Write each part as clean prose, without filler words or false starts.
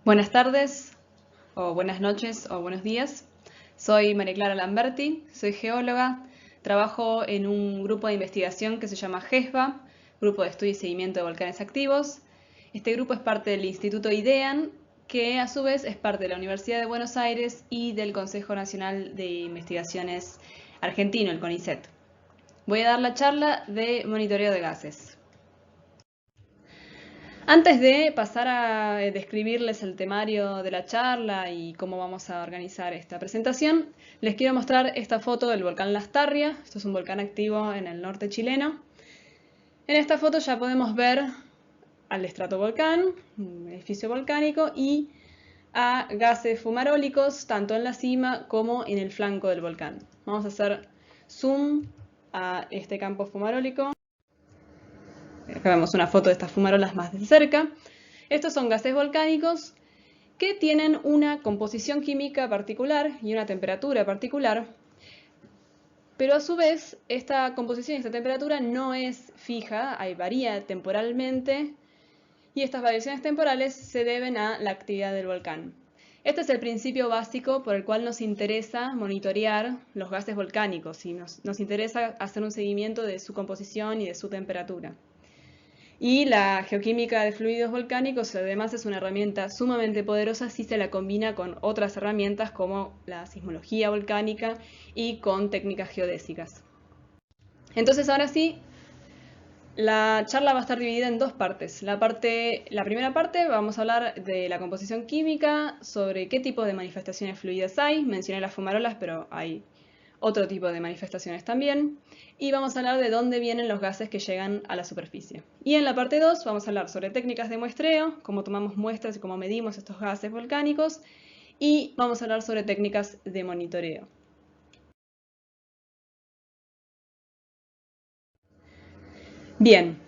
Buenas tardes, o buenas noches, o buenos días. Soy María Clara Lamberti, soy geóloga, trabajo en un grupo de investigación que se llama GESBA, Grupo de Estudio y Seguimiento de Volcanes Activos. Este grupo es parte del Instituto IDEAN, que a su vez es parte de la Universidad de Buenos Aires y del Consejo Nacional de Investigaciones Argentino, el CONICET. Voy a dar la charla de monitoreo de gases. Antes de pasar a describirles el temario de la charla y cómo vamos a organizar esta presentación, les quiero mostrar esta foto del volcán Lastarria. Esto es un volcán activo en el norte chileno. En esta foto ya podemos ver al estratovolcán, un edificio volcánico, y a gases fumarólicos, tanto en la cima como en el flanco del volcán. Vamos a hacer zoom a este campo fumarólico. Acá vemos una foto de estas fumarolas más de cerca. Estos son gases volcánicos que tienen una composición química particular y una temperatura particular, pero a su vez esta composición y esta temperatura no es fija, varía temporalmente, y estas variaciones temporales se deben a la actividad del volcán. Este es el principio básico por el cual nos interesa monitorear los gases volcánicos y nos interesa hacer un seguimiento de su composición y de su temperatura. Y la geoquímica de fluidos volcánicos además es una herramienta sumamente poderosa si se la combina con otras herramientas como la sismología volcánica y con técnicas geodésicas. Entonces ahora sí, la charla va a estar dividida en dos partes. La primera parte vamos a hablar de la composición química, sobre qué tipo de manifestaciones fluidas hay. Mencioné las fumarolas, pero hay otro tipo de manifestaciones también. Y vamos a hablar de dónde vienen los gases que llegan a la superficie. Y en la parte 2 vamos a hablar sobre técnicas de muestreo, cómo tomamos muestras y cómo medimos estos gases volcánicos. Y vamos a hablar sobre técnicas de monitoreo. Bien,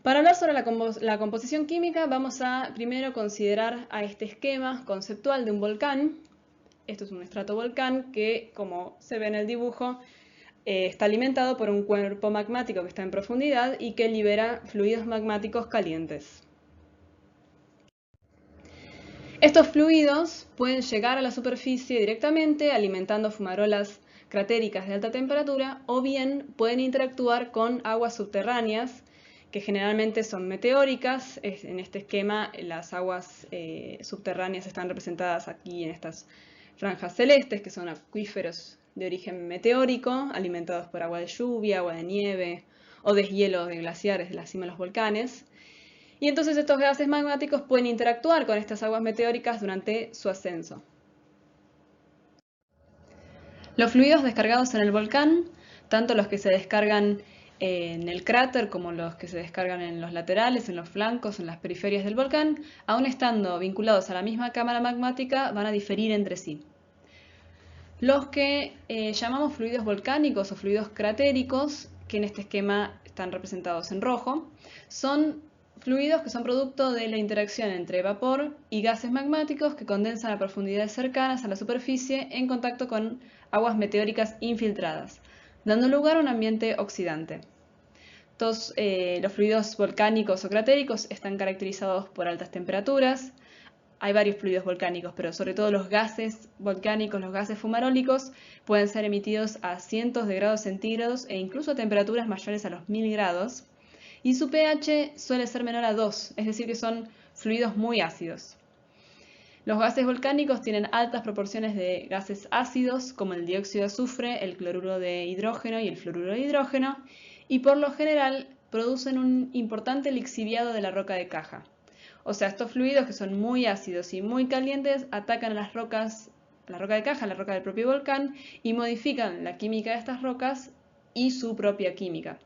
para hablar sobre la composición química vamos a primero considerar a este esquema conceptual de un volcán. Esto es un estratovolcán que, como se ve en el dibujo, está alimentado por un cuerpo magmático que está en profundidad y que libera fluidos magmáticos calientes. Estos fluidos pueden llegar a la superficie directamente alimentando fumarolas cratéricas de alta temperatura o bien pueden interactuar con aguas subterráneas que generalmente son meteóricas. En este esquema las aguas subterráneas están representadas aquí en estas franjas celestes, que son acuíferos de origen meteórico, alimentados por agua de lluvia, agua de nieve o deshielo de glaciares de la cima de los volcanes. Y entonces estos gases magmáticos pueden interactuar con estas aguas meteóricas durante su ascenso. Los fluidos descargados en el volcán, tanto los que se descargan en el cráter como los que se descargan en los laterales, en los flancos, en las periferias del volcán, aun estando vinculados a la misma cámara magmática, van a diferir entre sí. Los que llamamos fluidos volcánicos o fluidos cratéricos, que en este esquema están representados en rojo, son fluidos que son producto de la interacción entre vapor y gases magmáticos que condensan a profundidades cercanas a la superficie en contacto con aguas meteóricas infiltradas, dando lugar a un ambiente oxidante. Los fluidos volcánicos o cratéricos están caracterizados por altas temperaturas. Hay varios fluidos volcánicos, pero sobre todo los gases volcánicos, los gases fumarólicos, pueden ser emitidos a cientos de grados centígrados e incluso a temperaturas mayores a los 1000 grados. Y su pH suele ser menor a 2, es decir que son fluidos muy ácidos. Los gases volcánicos tienen altas proporciones de gases ácidos, como el dióxido de azufre, el cloruro de hidrógeno y el fluoruro de hidrógeno, y por lo general producen un importante lixiviado de la roca de caja. O sea, estos fluidos que son muy ácidos y muy calientes atacan a las rocas, la roca de caja, la roca del propio volcán, y modifican la química de estas rocas y su propia química.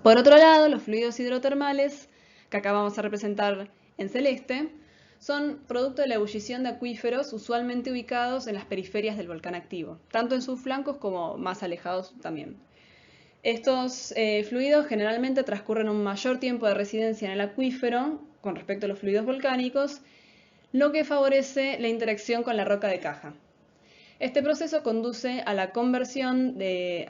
Por otro lado, los fluidos hidrotermales, que acá vamos a representar en celeste, son producto de la ebullición de acuíferos usualmente ubicados en las periferias del volcán activo, tanto en sus flancos como más alejados también. Estos fluidos generalmente transcurren un mayor tiempo de residencia en el acuífero con respecto a los fluidos volcánicos, lo que favorece la interacción con la roca de caja. Este proceso conduce a la conversión de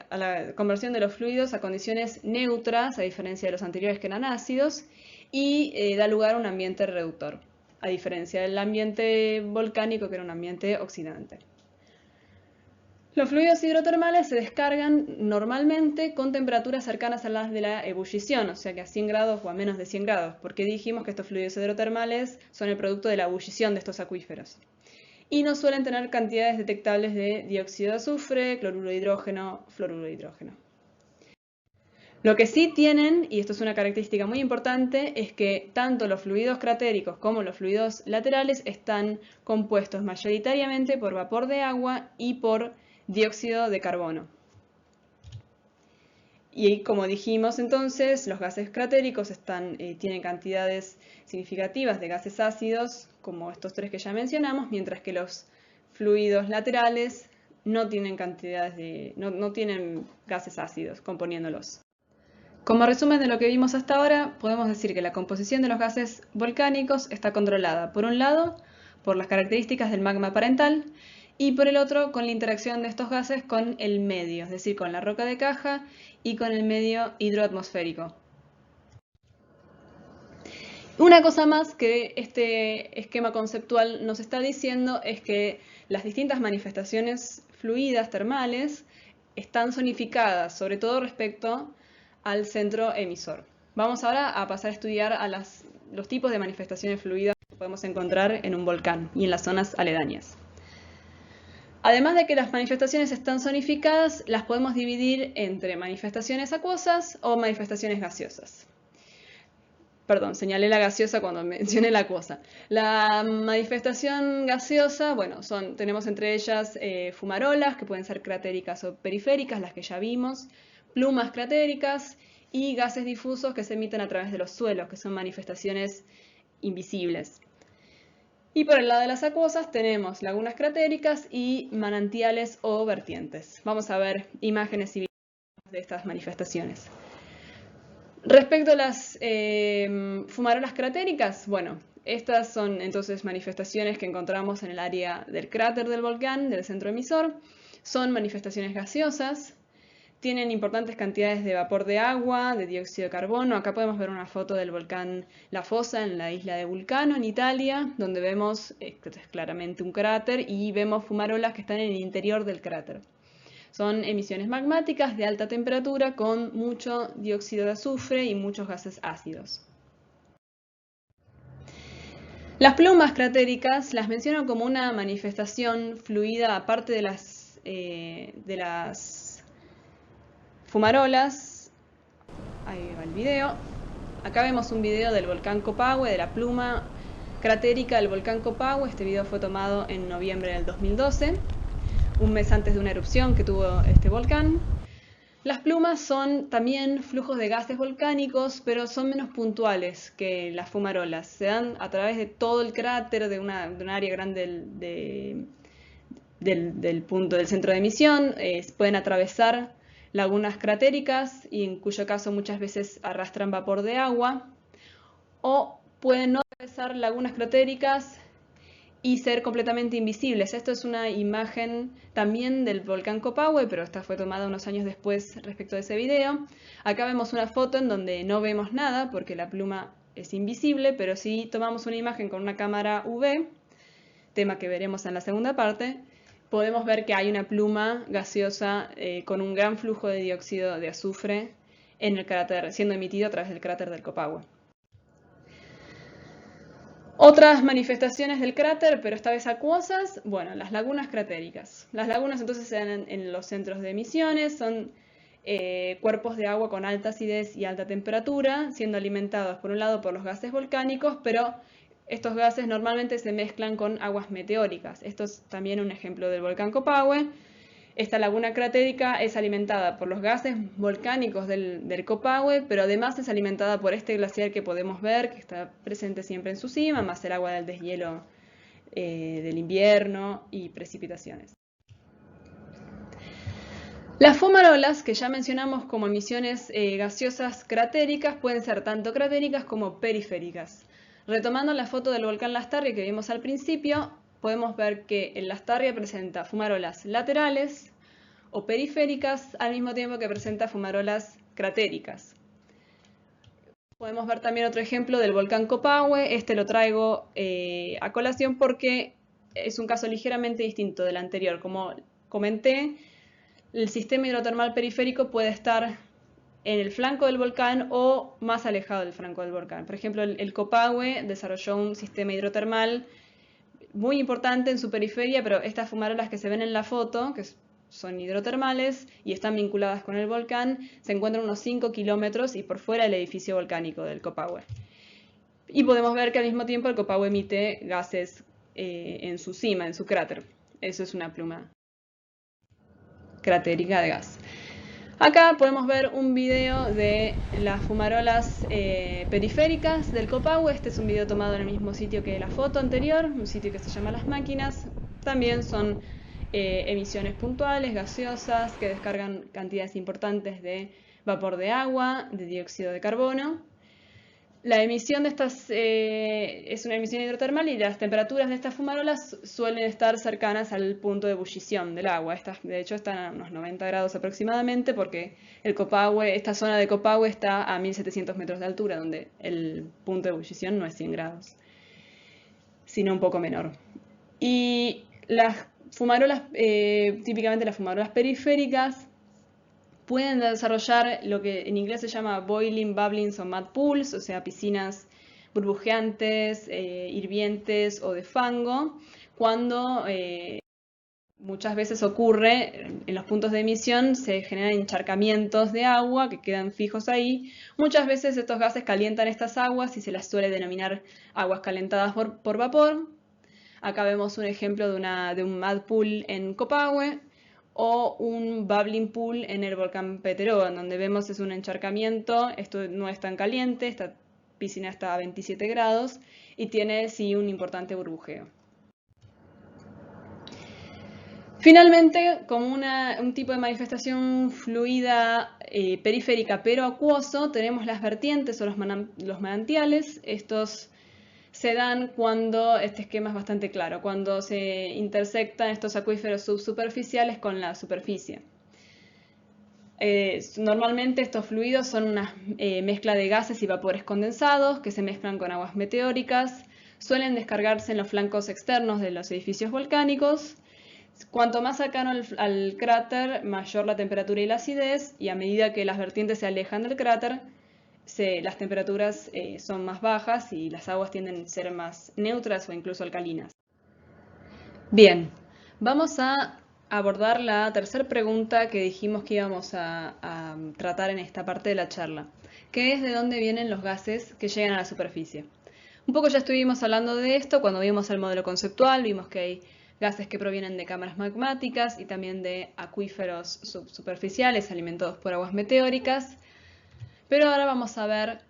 los fluidos a condiciones neutras, a diferencia de los anteriores que eran ácidos, y da lugar a un ambiente reductor, a diferencia del ambiente volcánico que era un ambiente oxidante. Los fluidos hidrotermales se descargan normalmente con temperaturas cercanas a las de la ebullición, o sea que a 100 grados o a menos de 100 grados, porque dijimos que estos fluidos hidrotermales son el producto de la ebullición de estos acuíferos. Y no suelen tener cantidades detectables de dióxido de azufre, cloruro de hidrógeno, fluoruro de hidrógeno. Lo que sí tienen, y esto es una característica muy importante, es que tanto los fluidos cratéricos como los fluidos laterales están compuestos mayoritariamente por vapor de agua y por dióxido de carbono. Y como dijimos entonces, los gases cratéricos tienen cantidades significativas de gases ácidos, como estos tres que ya mencionamos, mientras que los fluidos laterales no tienen no tienen gases ácidos componiéndolos. Como resumen de lo que vimos hasta ahora, podemos decir que la composición de los gases volcánicos está controlada, por un lado, por las características del magma parental, y por el otro, con la interacción de estos gases con el medio, es decir, con la roca de caja y con el medio hidroatmosférico. Una cosa más que este esquema conceptual nos está diciendo es que las distintas manifestaciones fluidas termales están zonificadas, sobre todo respecto al centro emisor. Vamos ahora a pasar a estudiar los tipos de manifestaciones fluidas que podemos encontrar en un volcán y en las zonas aledañas. Además de que las manifestaciones están zonificadas, las podemos dividir entre manifestaciones acuosas o manifestaciones gaseosas. Perdón, señalé la gaseosa cuando mencioné la acuosa. La manifestación gaseosa, bueno, tenemos entre ellas fumarolas, que pueden ser cratéricas o periféricas, las que ya vimos, plumas cratéricas y gases difusos que se emiten a través de los suelos, que son manifestaciones invisibles. Y por el lado de las acuosas tenemos lagunas cratéricas y manantiales o vertientes. Vamos a ver imágenes y videos de estas manifestaciones. Respecto a las fumarolas cratéricas, bueno, estas son entonces manifestaciones que encontramos en el área del cráter del volcán, del centro emisor. Son manifestaciones gaseosas. Tienen importantes cantidades de vapor de agua, de dióxido de carbono. Acá podemos ver una foto del volcán La Fossa en la isla de Vulcano, en Italia, donde vemos claramente un cráter y vemos fumarolas que están en el interior del cráter. Son emisiones magmáticas de alta temperatura con mucho dióxido de azufre y muchos gases ácidos. Las plumas cratéricas las menciono como una manifestación fluida aparte de las fumarolas. Ahí va el video. Acá vemos un video del volcán Copahue, de la pluma cratérica del volcán Copahue. Este video fue tomado en noviembre del 2012, un mes antes de una erupción que tuvo este volcán. Las plumas son también flujos de gases volcánicos, pero son menos puntuales que las fumarolas. Se dan a través de todo el cráter, de un área grande del punto del centro de emisión. Pueden atravesar lagunas cratéricas, y en cuyo caso muchas veces arrastran vapor de agua, o pueden no atravesar lagunas cratéricas y ser completamente invisibles. Esto es una imagen también del volcán Copahue, pero esta fue tomada unos años después respecto de ese video. Acá vemos una foto en donde no vemos nada porque la pluma es invisible, pero si tomamos una imagen con una cámara UV, tema que veremos en la segunda parte, podemos ver que hay una pluma gaseosa con un gran flujo de dióxido de azufre en el cráter, siendo emitido a través del cráter del Copahue. Otras manifestaciones del cráter, pero esta vez acuosas, bueno, las lagunas cratéricas. Las lagunas entonces se dan en los centros de emisiones, son cuerpos de agua con alta acidez y alta temperatura, siendo alimentados por un lado por los gases volcánicos, pero estos gases normalmente se mezclan con aguas meteóricas. Esto es también un ejemplo del volcán Copahue. Esta laguna cratérica es alimentada por los gases volcánicos del Copahue, pero además es alimentada por este glaciar que podemos ver, que está presente siempre en su cima, más el agua del deshielo del invierno y precipitaciones. Las fumarolas, que ya mencionamos como emisiones gaseosas cratéricas, pueden ser tanto cratéricas como periféricas. Retomando la foto del volcán Lastarria que vimos al principio, podemos ver que el Lastarria presenta fumarolas laterales o periféricas al mismo tiempo que presenta fumarolas cratéricas. Podemos ver también otro ejemplo del volcán Copahue. Este lo traigo a colación porque es un caso ligeramente distinto del anterior. Como comenté, el sistema hidrotermal periférico puede estar en el flanco del volcán o más alejado del flanco del volcán. Por ejemplo, el Copahue desarrolló un sistema hidrotermal muy importante en su periferia, pero estas fumarolas que se ven en la foto, que son hidrotermales y están vinculadas con el volcán, se encuentran unos 5 kilómetros y por fuera del edificio volcánico del Copahue. Y podemos ver que al mismo tiempo el Copahue emite gases en su cima, en su cráter. Eso es una pluma cratérica de gas. Acá podemos ver un video de las fumarolas periféricas del Copahue. Este es un video tomado en el mismo sitio que la foto anterior, un sitio que se llama Las Máquinas. También son emisiones puntuales, gaseosas, que descargan cantidades importantes de vapor de agua, de dióxido de carbono. La emisión de estas es una emisión hidrotermal y las temperaturas de estas fumarolas suelen estar cercanas al punto de ebullición del agua. Estas, de hecho, están a unos 90 grados aproximadamente porque el Copahue, esta zona de Copahue está a 1700 metros de altura, donde el punto de ebullición no es 100 grados, sino un poco menor. Y las fumarolas, típicamente las fumarolas periféricas, pueden desarrollar lo que en inglés se llama boiling, bubblings o mud pools, o sea, piscinas burbujeantes, hirvientes o de fango, cuando muchas veces ocurre en los puntos de emisión, se generan encharcamientos de agua que quedan fijos ahí. Muchas veces estos gases calientan estas aguas y se las suele denominar aguas calentadas por vapor. Acá vemos un ejemplo de un mud pool en Copahue, o un bubbling pool en el volcán Peteró, donde vemos es un encharcamiento. Esto no es tan caliente, esta piscina está a 27 grados y tiene sí un importante burbujeo. Finalmente, como un tipo de manifestación fluida periférica pero acuoso, tenemos las vertientes o los manantiales. Estos se dan cuando este esquema es bastante claro, cuando se intersectan estos acuíferos subsuperficiales con la superficie. Normalmente estos fluidos son una mezcla de gases y vapores condensados que se mezclan con aguas meteóricas, suelen descargarse en los flancos externos de los edificios volcánicos. Cuanto más cercano al cráter, mayor la temperatura y la acidez, y a medida que las vertientes se alejan del cráter, las temperaturas son más bajas y las aguas tienden a ser más neutras o incluso alcalinas. Bien, vamos a abordar la tercera pregunta que dijimos que íbamos a tratar en esta parte de la charla, que es de dónde vienen los gases que llegan a la superficie. Un poco ya estuvimos hablando de esto cuando vimos el modelo conceptual, vimos que hay gases que provienen de cámaras magmáticas y también de acuíferos subsuperficiales alimentados por aguas meteóricas. Pero ahora vamos a ver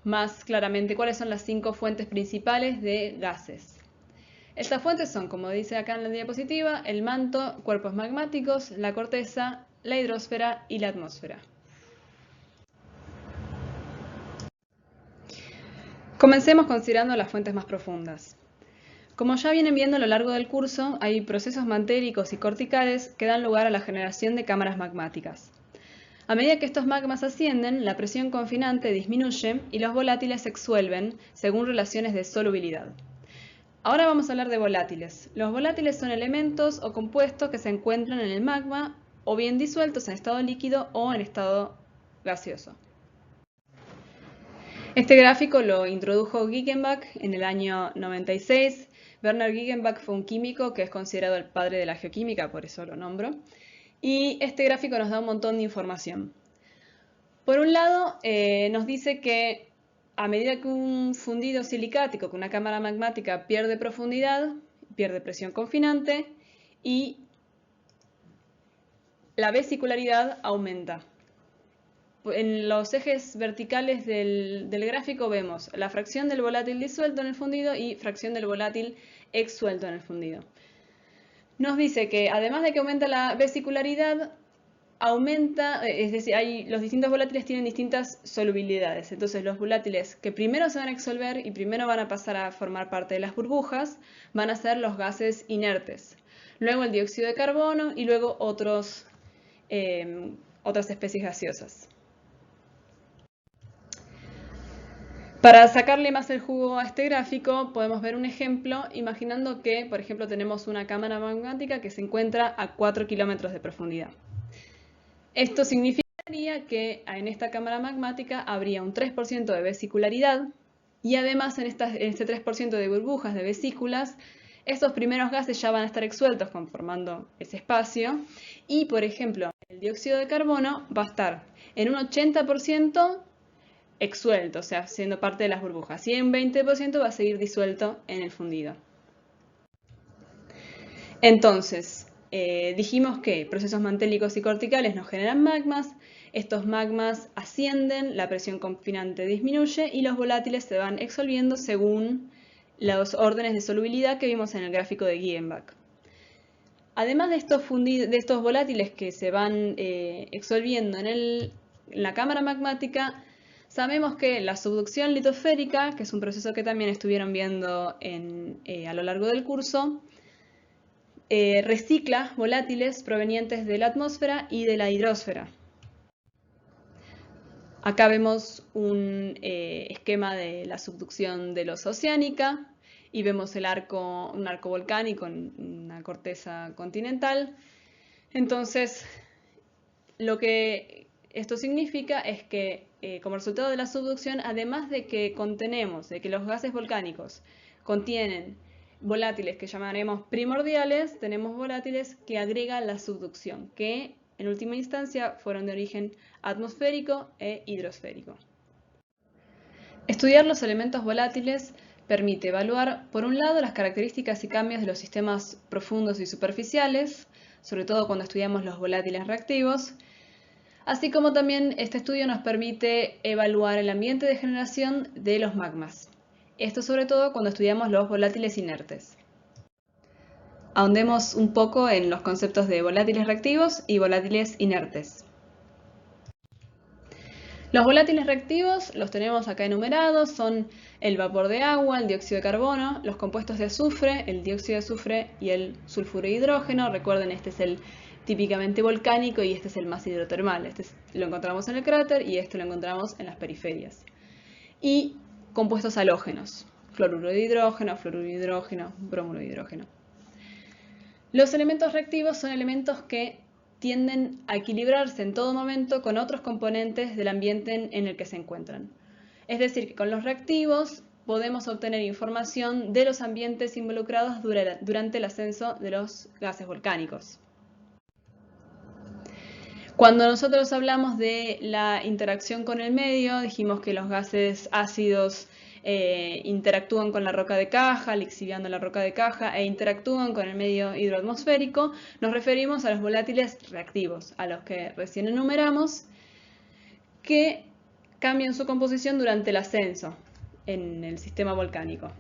más claramente cuáles son las 5 fuentes principales de gases. Estas fuentes son, como dice acá en la diapositiva, el manto, cuerpos magmáticos, la corteza, la hidrosfera y la atmósfera. Comencemos considerando las fuentes más profundas. Como ya vienen viendo a lo largo del curso, hay procesos mantéricos y corticales que dan lugar a la generación de cámaras magmáticas. A medida que estos magmas ascienden, la presión confinante disminuye y los volátiles se exsuelven según relaciones de solubilidad. Ahora vamos a hablar de volátiles. Los volátiles son elementos o compuestos que se encuentran en el magma o bien disueltos en estado líquido o en estado gaseoso. Este gráfico lo introdujo Gegenback en el año 96. Werner Gegenback fue un químico que es considerado el padre de la geoquímica, por eso lo nombro. Y este gráfico nos da un montón de información. Por un lado, nos dice que a medida que un fundido silicático, que una cámara magmática pierde profundidad, pierde presión confinante y la vesicularidad aumenta. En los ejes verticales del gráfico vemos la fracción del volátil disuelto en el fundido y fracción del volátil exsuelto en el fundido. Nos dice que además de que aumenta la vesicularidad, aumenta, es decir, los distintos volátiles tienen distintas solubilidades. Entonces los volátiles que primero se van a exsolver y primero van a pasar a formar parte de las burbujas van a ser los gases inertes. Luego el dióxido de carbono y luego otras especies gaseosas. Para sacarle más el jugo a este gráfico, podemos ver un ejemplo imaginando que, por ejemplo, tenemos una cámara magmática que se encuentra a 4 kilómetros de profundidad. Esto significaría que en esta cámara magmática habría un 3% de vesicularidad y además en este 3% de burbujas de vesículas, estos primeros gases ya van a estar exsueltos conformando ese espacio y, por ejemplo, el dióxido de carbono va a estar en un 80% exsuelto, o sea, siendo parte de las burbujas, y en 20% va a seguir disuelto en el fundido. Entonces, dijimos que procesos mantélicos y corticales nos generan magmas, estos magmas ascienden, la presión confinante disminuye y los volátiles se van exsolviendo según los órdenes de solubilidad que vimos en el gráfico de Gienbach. Además de estos volátiles que se van exsolviendo en la cámara magmática, sabemos que la subducción litosférica, que es un proceso que también estuvieron viendo a lo largo del curso, recicla volátiles provenientes de la atmósfera y de la hidrosfera. Acá vemos un esquema de la subducción de los oceánica y vemos un arco volcánico en una corteza continental. Entonces, lo que esto significa es que como resultado de la subducción, además de que los gases volcánicos contienen volátiles que llamaremos primordiales, tenemos volátiles que agregan la subducción, que en última instancia fueron de origen atmosférico e hidrosférico. Estudiar los elementos volátiles permite evaluar, por un lado, las características y cambios de los sistemas profundos y superficiales, sobre todo cuando estudiamos los volátiles reactivos, así como también este estudio nos permite evaluar el ambiente de generación de los magmas. Esto sobre todo cuando estudiamos los volátiles inertes. Ahondemos un poco en los conceptos de volátiles reactivos y volátiles inertes. Los volátiles reactivos los tenemos acá enumerados, son el vapor de agua, el dióxido de carbono, los compuestos de azufre, el dióxido de azufre y el sulfuro de hidrógeno. Recuerden, este es el típicamente volcánico y este es el más hidrotermal. Este lo encontramos en el cráter y este lo encontramos en las periferias. Y compuestos halógenos, cloruro de hidrógeno, bromuro de hidrógeno. Los elementos reactivos son elementos que tienden a equilibrarse en todo momento con otros componentes del ambiente en el que se encuentran. Es decir, que con los reactivos podemos obtener información de los ambientes involucrados durante el ascenso de los gases volcánicos. Cuando nosotros hablamos de la interacción con el medio, dijimos que los gases ácidos interactúan con la roca de caja, lixiviando la roca de caja, e interactúan con el medio hidroatmosférico. Nos referimos a los volátiles reactivos, a los que recién enumeramos, que cambian su composición durante el ascenso en el sistema volcánico.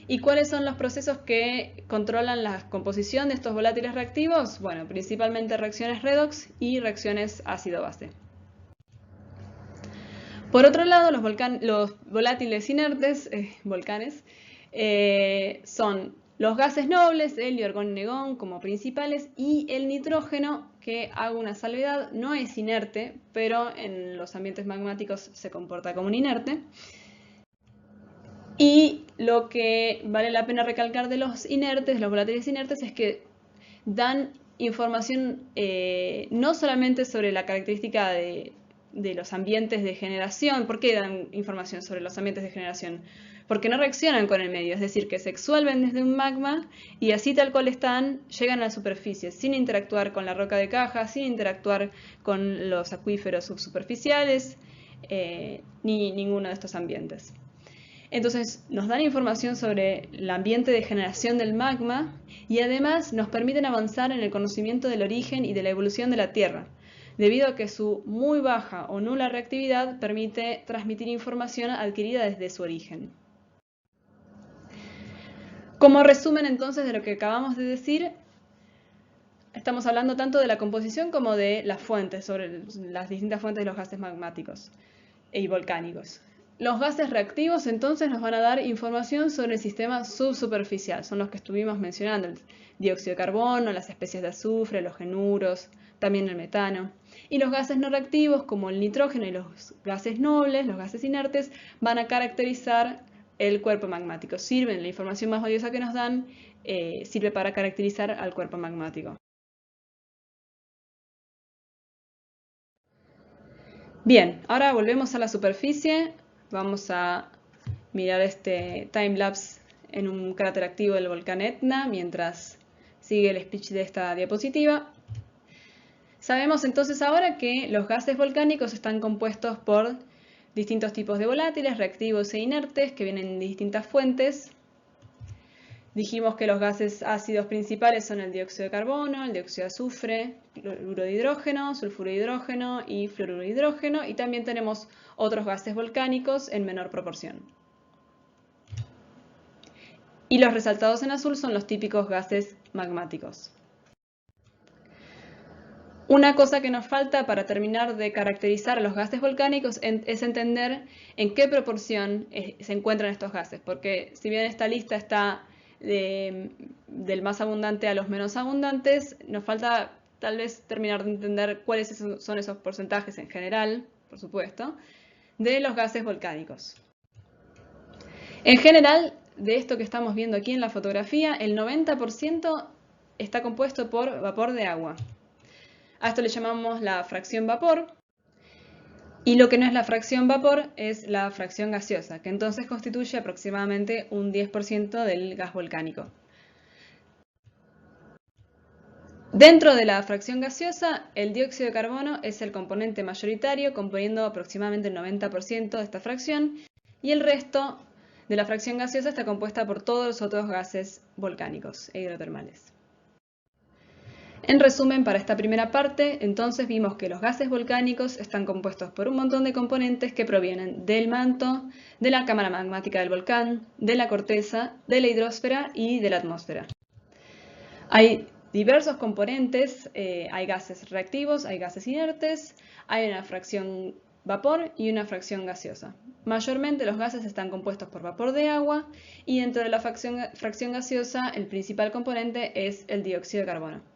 ¿Y cuáles son los procesos que controlan la composición de estos volátiles reactivos? Bueno, principalmente reacciones redox y reacciones ácido-base. Por otro lado, los volátiles inertes, volcanes, son los gases nobles, helio, argón y negón como principales, y el nitrógeno, que hago una salvedad, no es inerte, pero en los ambientes magmáticos se comporta como un inerte. Y lo que vale la pena recalcar de los volátiles inertes, es que dan información no solamente sobre la característica de los ambientes de generación. ¿Por qué dan información sobre los ambientes de generación? Porque no reaccionan con el medio, es decir, que se exsuelven desde un magma y así tal cual están, llegan a la superficie, sin interactuar con la roca de caja, sin interactuar con los acuíferos subsuperficiales, ni ninguno de estos ambientes. Entonces nos dan información sobre el ambiente de generación del magma y además nos permiten avanzar en el conocimiento del origen y de la evolución de la Tierra, debido a que su muy baja o nula reactividad permite transmitir información adquirida desde su origen. Como resumen entonces de lo que acabamos de decir, estamos hablando tanto de la composición como de las fuentes, sobre las distintas fuentes de los gases magmáticos y volcánicos. Los gases reactivos entonces nos van a dar información sobre el sistema subsuperficial, son los que estuvimos mencionando, el dióxido de carbono, las especies de azufre, los genuros, también el metano. Y los gases no reactivos, como el nitrógeno y los gases nobles, los gases inertes, van a caracterizar el cuerpo magmático. Sirven, la información más valiosa que nos dan, sirve para caracterizar al cuerpo magmático. Bien, ahora volvemos a la superficie. Vamos a mirar este timelapse en un cráter activo del volcán Etna mientras sigue el speech de esta diapositiva. Sabemos entonces ahora que los gases volcánicos están compuestos por distintos tipos de volátiles, reactivos e inertes, que vienen de distintas fuentes. Dijimos que los gases ácidos principales son el dióxido de carbono, el dióxido de azufre, cloruro de hidrógeno, sulfuro de hidrógeno y fluoruro de hidrógeno, y también tenemos otros gases volcánicos en menor proporción. Y los resaltados en azul son los típicos gases magmáticos. Una cosa que nos falta para terminar de caracterizar a los gases volcánicos es entender en qué proporción se encuentran estos gases, porque si bien esta lista está del más abundante a los menos abundantes, nos falta tal vez terminar de entender cuáles son esos porcentajes en general, por supuesto, de los gases volcánicos. En general, de esto que estamos viendo aquí en la fotografía, el 90% está compuesto por vapor de agua. A esto le llamamos la fracción vapor, y lo que no es la fracción vapor es la fracción gaseosa, que entonces constituye aproximadamente un 10% del gas volcánico. Dentro de la fracción gaseosa, el dióxido de carbono es el componente mayoritario, componiendo aproximadamente el 90% de esta fracción, y el resto de la fracción gaseosa está compuesta por todos los otros gases volcánicos e hidrotermales. En resumen, para esta primera parte, entonces vimos que los gases volcánicos están compuestos por un montón de componentes que provienen del manto, de la cámara magmática del volcán, de la corteza, de la hidrosfera y de la atmósfera. Hay diversos componentes, hay gases reactivos, hay gases inertes, hay una fracción vapor y una fracción gaseosa. Mayormente los gases están compuestos por vapor de agua y dentro de la fracción gaseosa el principal componente es el dióxido de carbono.